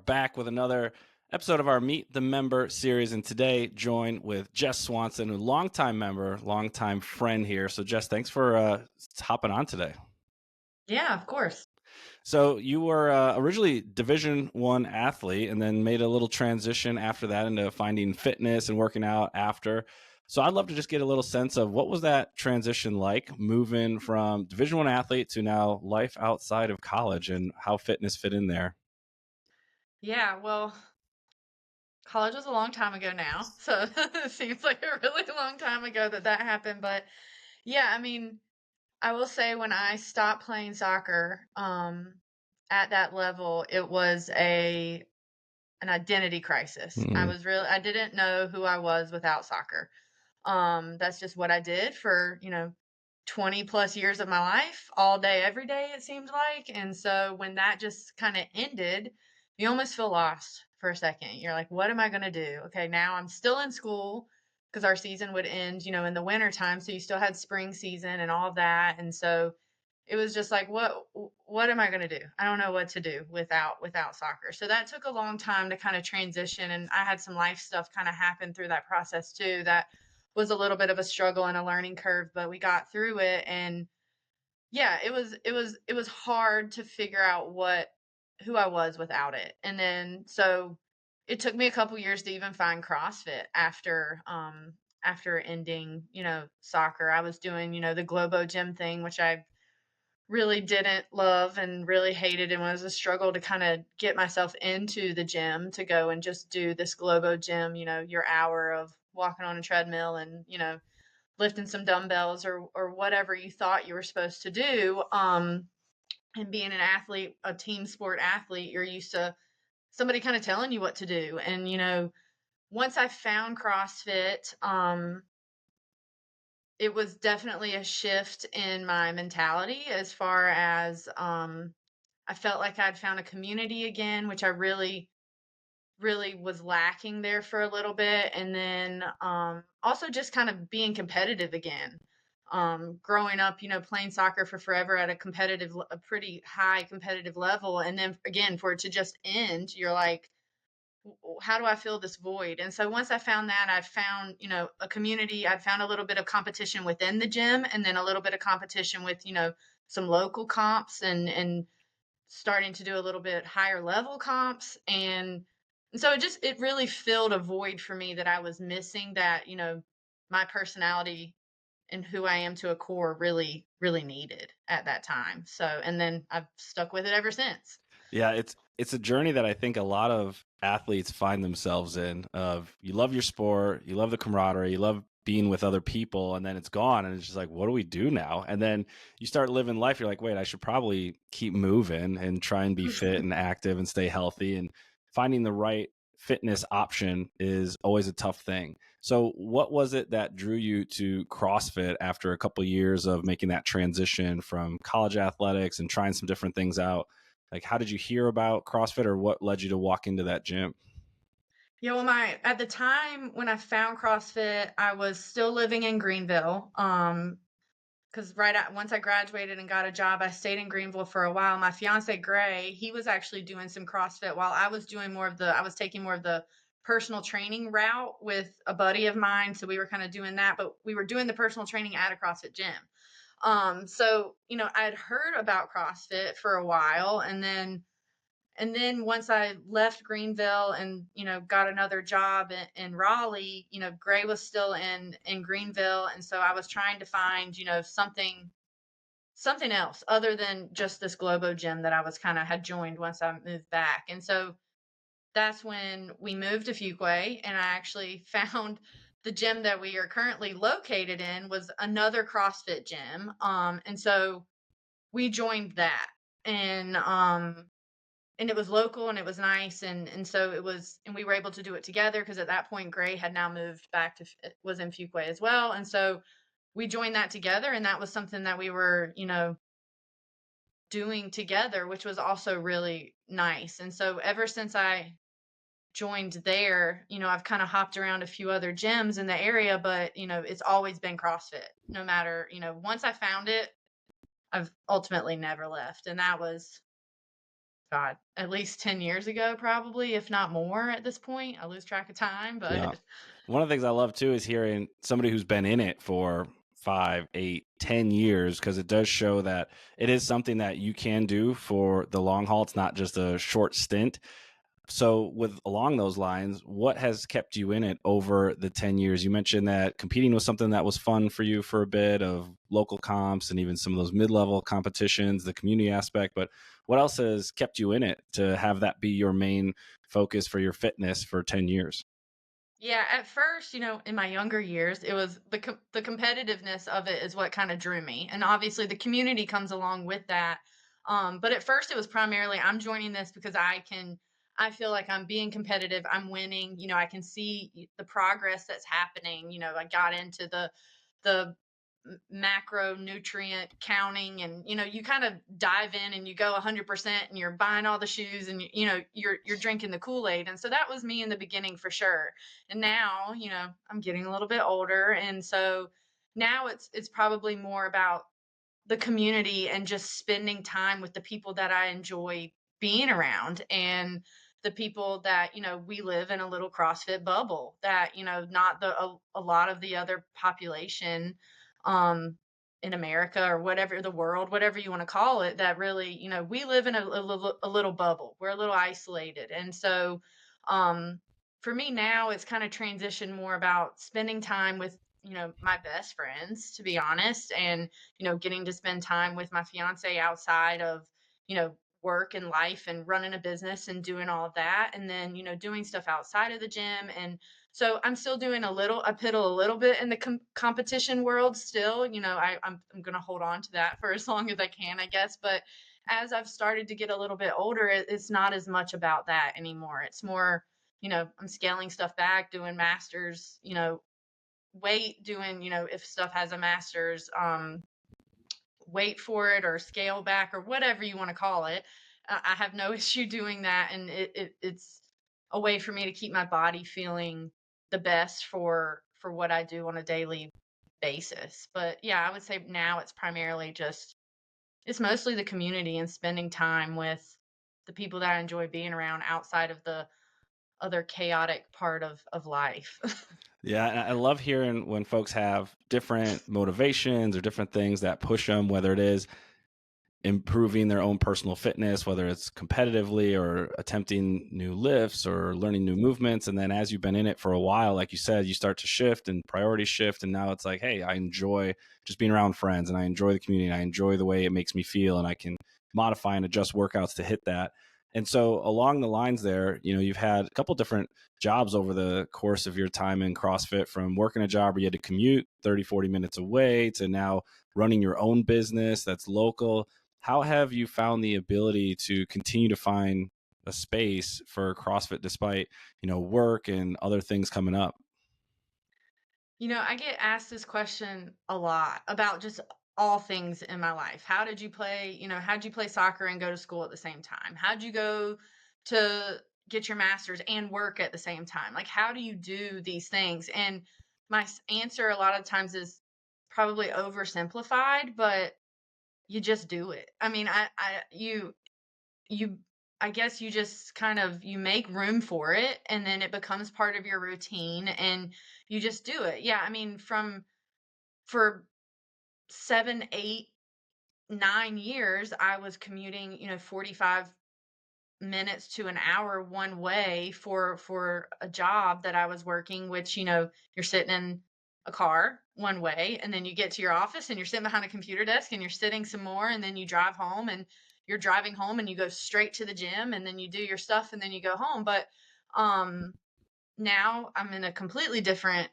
back with another episode of our Meet the Member series, and today joined with Jess Swanson, a longtime member, longtime friend here. So, Jess, thanks for hopping on today. Yeah, of course. So, you were originally Division I athlete, and then made a little transition after that into finding fitness and working out after. So, I'd love to just get a little sense of what was that transition like, moving from Division I athlete to now life outside of college, and how fitness fit in there. Yeah, well, college was a long time ago now, so it seems like a really long time ago that happened. But yeah, I mean, I will say when I stopped playing soccer, at that level, it was an identity crisis. Mm. I didn't know who I was without soccer. That's just what I did for 20 plus years of my life, all day, every day, it seemed like. And so when that just kind of ended, you almost feel lost for a second. You're like, what am I going to do? Okay, now I'm still in school because our season would end, in the winter time. So you still had spring season and all of that. And so it was just like, what am I going to do? I don't know what to do without soccer. So that took a long time to kind of transition. And I had some life stuff kind of happen through that process too that was a little bit of a struggle and a learning curve, but we got through it. And yeah, it was hard to figure out who I was without it. And then so it took me a couple years to even find CrossFit after ending, soccer. I was doing, the Globo gym thing, which I really didn't love and really hated, and was a struggle to kind of get myself into the gym to go and just do this Globo gym, your hour of walking on a treadmill and, lifting some dumbbells or whatever you thought you were supposed to do. And being an athlete, a team sport athlete, you're used to somebody kind of telling you what to do. And, once I found CrossFit, it was definitely a shift in my mentality as far as I felt like I'd found a community again, which I really was lacking there for a little bit. And then also just kind of being competitive again. Growing up, playing soccer for forever at a pretty high competitive level. And then again, for it to just end, you're like, how do I fill this void? And so once I found that, I found, a community. I found a little bit of competition within the gym, and then a little bit of competition with, some local comps and starting to do a little bit higher level comps. And so it really filled a void for me that I was missing, that, my personality and who I am to a core really, really needed at that time. So, and then I've stuck with it ever since. Yeah, it's a journey that I think a lot of athletes find themselves in. Of you love your sport, you love the camaraderie, you love being with other people, and then it's gone, and it's just like, what do we do now? And then you start living life. You're like, wait, I should probably keep moving and try and be fit and active and stay healthy. And finding the right fitness option is always a tough thing. So, what was it that drew you to CrossFit after a couple of years of making that transition from college athletics and trying some different things out? Like, how did you hear about CrossFit, or what led you to walk into that gym? Yeah, well, at the time when I found CrossFit, I was still living in Greenville. Because once I graduated and got a job, I stayed in Greenville for a while. My fiance Gray, he was actually doing some CrossFit while I was doing I was taking more of the personal training route with a buddy of mine. So we were kind of doing that, but we were doing the personal training at a CrossFit gym. So I'd heard about CrossFit for a while, and then once I left Greenville and, got another job in Raleigh, Gray was still in Greenville. And so I was trying to find, something else other than just this Globo gym that I was kind of had joined once I moved back. And so that's when we moved to Fuquay, and I actually found the gym that we are currently located in was another CrossFit gym. And so we joined that. And it was local and it was nice, and so we were able to do it together because at that point Gray had now moved back to was in Fuquay as well. And so we joined that together, and that was something that we were doing together, which was also really nice. And so ever since I joined there, I've kind of hopped around a few other gyms in the area, but it's always been CrossFit. No matter, once I found it, I've ultimately never left. And God, at least 10 years ago, probably, if not more at this point. I lose track of time, Yeah. but One of the things I love too is hearing somebody who's been in it for 5, 8, 10 years, because it does show that it is something that you can do for the long haul. It's not just a short stint. So, with along those lines, what has kept you in it over the 10 years? You mentioned that competing was something that was fun for you for a bit, of local comps and even some of those mid-level competitions, the community aspect. But what else has kept you in it to have that be your main focus for your fitness for 10 years? yeah, at first, in my younger years, it was the competitiveness of it is what kind of drew me, and obviously the community comes along with that. But at first, it was primarily I'm joining this because I feel like I'm being competitive, I'm winning. I can see the progress that's happening. I got into the macronutrient counting, and you kind of dive in and you go 100%, and you're buying all the shoes, and you're drinking the Kool-Aid. And so that was me in the beginning for sure. And now I'm getting a little bit older, and so now it's probably more about the community and just spending time with the people that I enjoy being around, and the people that we live in a little CrossFit bubble that not a lot of the other population um in America, or whatever, the world, whatever you want to call it, that really we live in a little bubble. We're a little isolated. And so um for me now, it's kind of transitioned more about spending time with my best friends, to be honest, and getting to spend time with my fiance outside of, work and life and running a business and doing all of that. And then, doing stuff outside of the gym. And so I'm still doing I piddle a little bit in the competition world still. I'm going to hold on to that for as long as I can, I guess. But as I've started to get a little bit older, it's not as much about that anymore. It's more, I'm scaling stuff back, doing masters, weight, doing, if stuff has a master's, wait for it, or scale back, or whatever you want to call it. I have no issue doing that, and it's a way for me to keep my body feeling the best for what I do on a daily basis. But yeah, I would say now it's mostly the community and spending time with the people that I enjoy being around outside of the other chaotic part of life. Yeah, and I love hearing when folks have different motivations or different things that push them, whether it is improving their own personal fitness, whether it's competitively or attempting new lifts or learning new movements. And then as you've been in it for a while, like you said, you start to shift and priorities shift. And now it's like, hey, I enjoy just being around friends, and I enjoy the community, and I enjoy the way it makes me feel, and I can modify and adjust workouts to hit that. And so along the lines there, you've had a couple different jobs over the course of your time in CrossFit, from working a job where you had to commute 30, 40 minutes away to now running your own business that's local. How have you found the ability to continue to find a space for CrossFit despite, work and other things coming up? I get asked this question a lot about just all things in my life. How'd you play soccer and go to school at the same time? How'd you go to get your master's and work at the same time? Like, how do you do these things? And my answer a lot of times is probably oversimplified, but you just do it. I mean, you I guess you just kind of you make room for it, and then it becomes part of your routine, and you just do it. Yeah, I mean, from for 7, 8, 9 years, I was commuting, 45 minutes to an hour one way for a job that I was working, which, you're sitting in a car one way, and then you get to your office and you're sitting behind a computer desk and you're sitting some more, and then you drive home, and you're driving home and you go straight to the gym, and then you do your stuff, and then you go home. But um now I'm in a completely different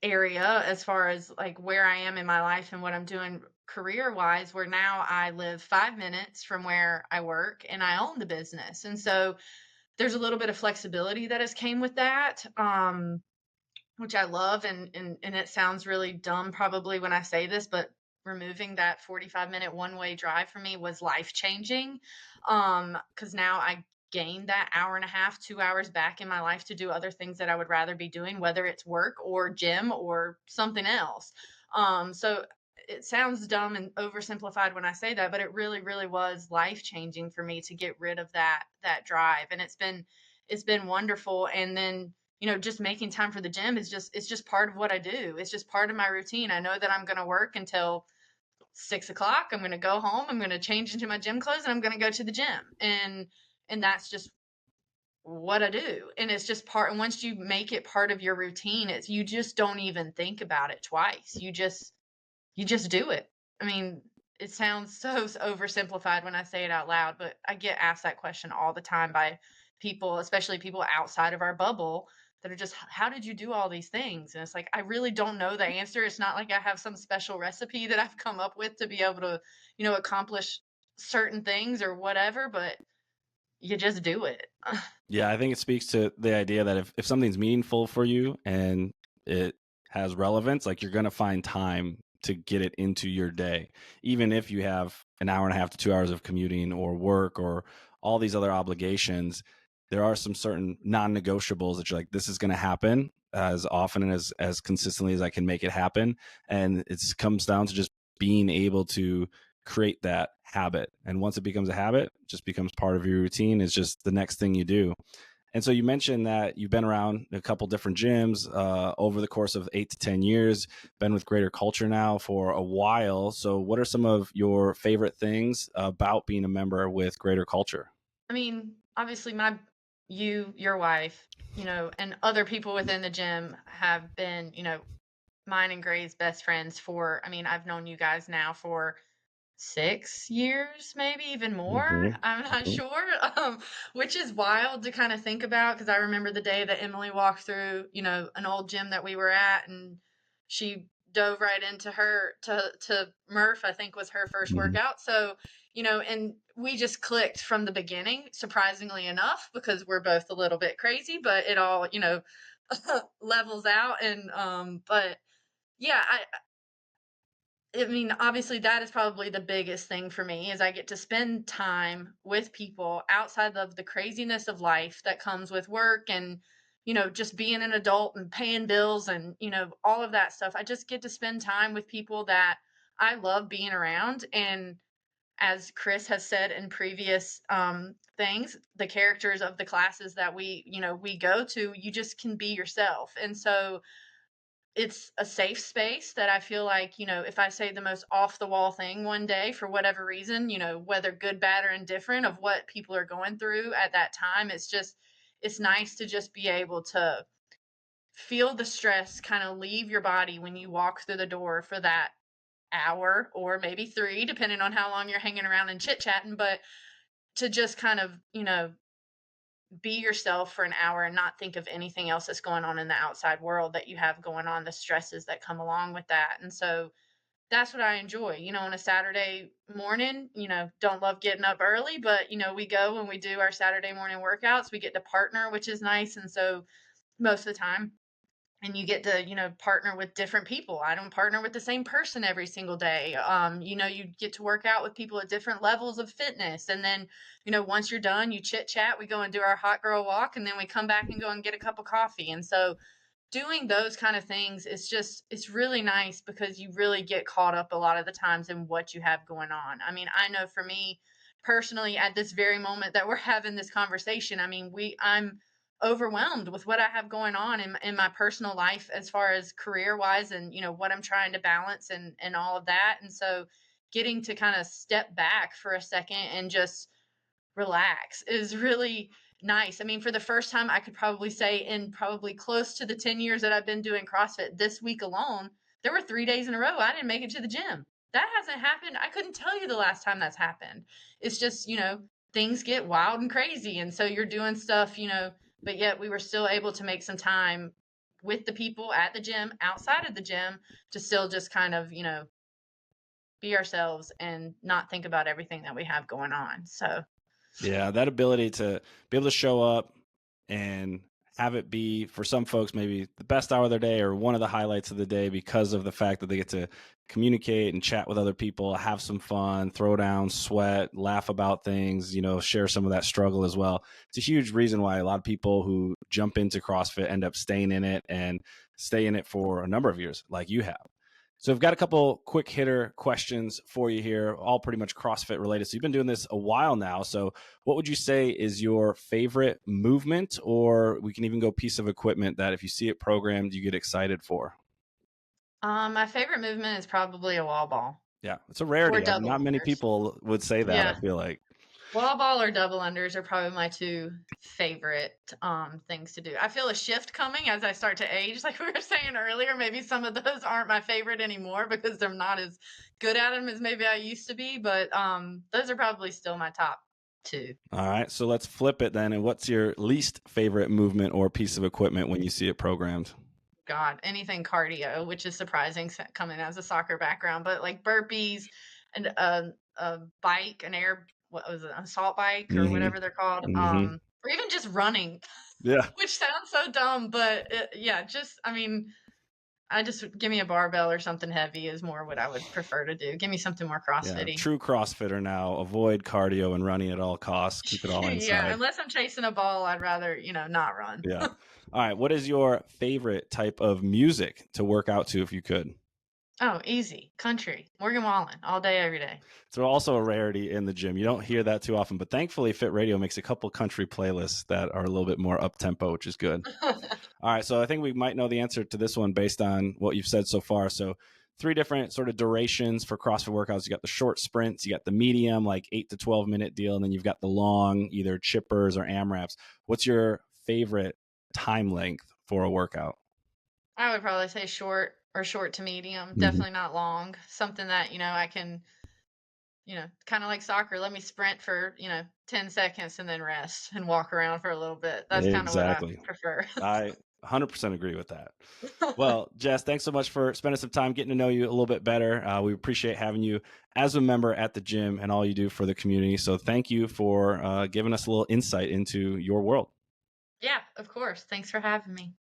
area as far as like where I am in my life and what I'm doing career wise, where now I live 5 minutes from where I work and I own the business. And so there's a little bit of flexibility that has came with that. Which I love, and it sounds really dumb probably when I say this, but removing that 45-minute one-way drive for me was life-changing. Because now I gained that hour and a half, 2 hours back in my life to do other things that I would rather be doing, whether it's work or gym or something else. So it sounds dumb and oversimplified when I say that, but it really, really was life changing for me to get rid of that drive. And it's been wonderful. And then, just making time for the gym is just it's just part of what I do. It's just part of my routine. I know that I'm gonna work until 6 o'clock. I'm gonna go home, I'm gonna change into my gym clothes, and I'm gonna go to the gym. And that's just what I do. And it's just part, and once you make it part of your routine, it's you just don't even think about it twice. You just do it. I mean, it sounds so oversimplified when I say it out loud, but I get asked that question all the time by people, especially people outside of our bubble that are just, how did you do all these things? And it's like, I really don't know the answer. It's not like I have some special recipe that I've come up with to be able to, accomplish certain things or whatever, but you just do it. Yeah, I think it speaks to the idea that if something's meaningful for you and it has relevance, like you're going to find time to get it into your day, even if you have an hour and a half to 2 hours of commuting or work or all these other obligations. There are some certain non-negotiables that you're like, this is going to happen as often and as consistently as I can make it happen. And it comes down to just being able to create that habit. And once it becomes a habit, it just becomes part of your routine. It's just the next thing you do. And so you mentioned that you've been around a couple different gyms over the course of 8 to 10 years, been with Greater Culture now for a while. So what are some of your favorite things about being a member with Greater Culture? I mean, obviously your wife, and other people within the gym have been, mine and Gray's best friends for, I mean, I've known you guys now for 6 years, maybe even more. Mm-hmm. I'm not sure. Which is wild to kind of think about because I remember the day that Emily walked through, an old gym that we were at, and she dove right into her to Murph, I think was her first Mm-hmm. workout. So, and we just clicked from the beginning, surprisingly enough, because we're both a little bit crazy, but it all, levels out. And but yeah, I mean, obviously, that is probably the biggest thing for me is I get to spend time with people outside of the craziness of life that comes with work and, just being an adult and paying bills and, all of that stuff. I just get to spend time with people that I love being around. And as Chris has said in previous things, the characters of the classes that we go to, you just can be yourself. And so, it's a safe space that I feel like, if I say the most off the wall thing one day for whatever reason, whether good, bad, or indifferent of what people are going through at that time, it's nice to just be able to feel the stress kind of leave your body when you walk through the door for that hour or maybe 3, depending on how long you're hanging around and chit chatting, but to just kind of, be yourself for an hour and not think of anything else that's going on in the outside world that you have going on, the stresses that come along with that. And so that's what I enjoy, on a Saturday morning, don't love getting up early, but, we go and we do our Saturday morning workouts. We get to partner, which is nice. And so most of the time, and you get to partner with different people. I don't partner with the same person every single day. You get to work out with people at different levels of fitness, and then once you're done, you chit chat, we go and do our hot girl walk, and then we come back and go and get a cup of coffee. And so doing those kind of things, it's really nice because you really get caught up a lot of the times in what you have going on. I mean, I know for me personally at this very moment that we're having this conversation, I mean, I'm overwhelmed with what I have going on in my personal life as far as career wise and what I'm trying to balance and all of that. And so getting to kind of step back for a second and just relax is really nice. I mean, for the first time, I could probably say in probably close to the 10 years that I've been doing CrossFit, this week alone, there were 3 days in a row I didn't make it to the gym. That hasn't happened. I couldn't tell you the last time that's happened. It's just, things get wild and crazy. And so you're doing stuff, but yet we were still able to make some time with the people at the gym, outside of the gym, to still just kind of, be ourselves and not think about everything that we have going on. So, Yeah, that ability to be able to show up and have it be for some folks maybe the best hour of their day or one of the highlights of the day because of the fact that they get to communicate and chat with other people, have some fun, throw down, sweat, laugh about things, share some of that struggle as well. It's a huge reason why a lot of people who jump into CrossFit end up staying in it and stay in it for a number of years like you have. So I've got a couple quick hitter questions for you here, all pretty much CrossFit related. So you've been doing this a while now. So what would you say is your favorite movement, or we can even go piece of equipment that if you see it programmed, you get excited for? My favorite movement is probably a wall ball Yeah, it's a or rarity. double Not many unders. people would say that, I Yeah. feel like. Wall ball or double unders are probably my 2 favorite, things to do. I feel a shift coming as I start to age, like we were saying earlier. Maybe some of those aren't my favorite anymore because I'm not as good at them as maybe I used to be, but, those are probably still my top 2. All right, so let's flip it then. And what's your least favorite movement or piece of equipment when you see it programmed? God, anything cardio, which is surprising coming as a soccer background, but like burpees and a bike, an air, what was it, an assault bike or Hmm. whatever they're called, Hmm. or even just running, Yeah. which sounds so dumb, but yeah, just I mean, I just give me a barbell or something heavy is more what I would prefer to do. Give me something more Yeah. CrossFitty. True CrossFitter now. Avoid cardio and running at all costs. Keep it all Yeah, inside. unless I'm chasing a ball, I'd rather not run. Yeah. All right. What is your favorite type of music to work out to if you could? Oh, easy country, Morgan Wallen, all day, every day. It's also a rarity in the gym. You don't hear that too often, but thankfully Fit Radio makes a couple country playlists that are a little bit more up tempo, which is good. All right, so I think we might know the answer to this one based on what you've said so far. So, 3 different sort of durations for CrossFit workouts. You got the short sprints, you got the medium, like 8 to 12 minute deal, and then you've got the long, either chippers or AMRAPs. What's your favorite time length for a workout? I would probably say short or short to medium, Hmm. definitely not long. Something that, I can, kind of like soccer, let me sprint for, 10 seconds and then rest and walk around for a little bit. That's kind of what I Exactly. prefer. I 100% agree with that. Well, Jess, thanks so much for spending some time getting to know you a little bit better. We appreciate having you as a member at the gym and all you do for the community. So thank you for giving us a little insight into your world. Yeah, of course. Thanks for having me.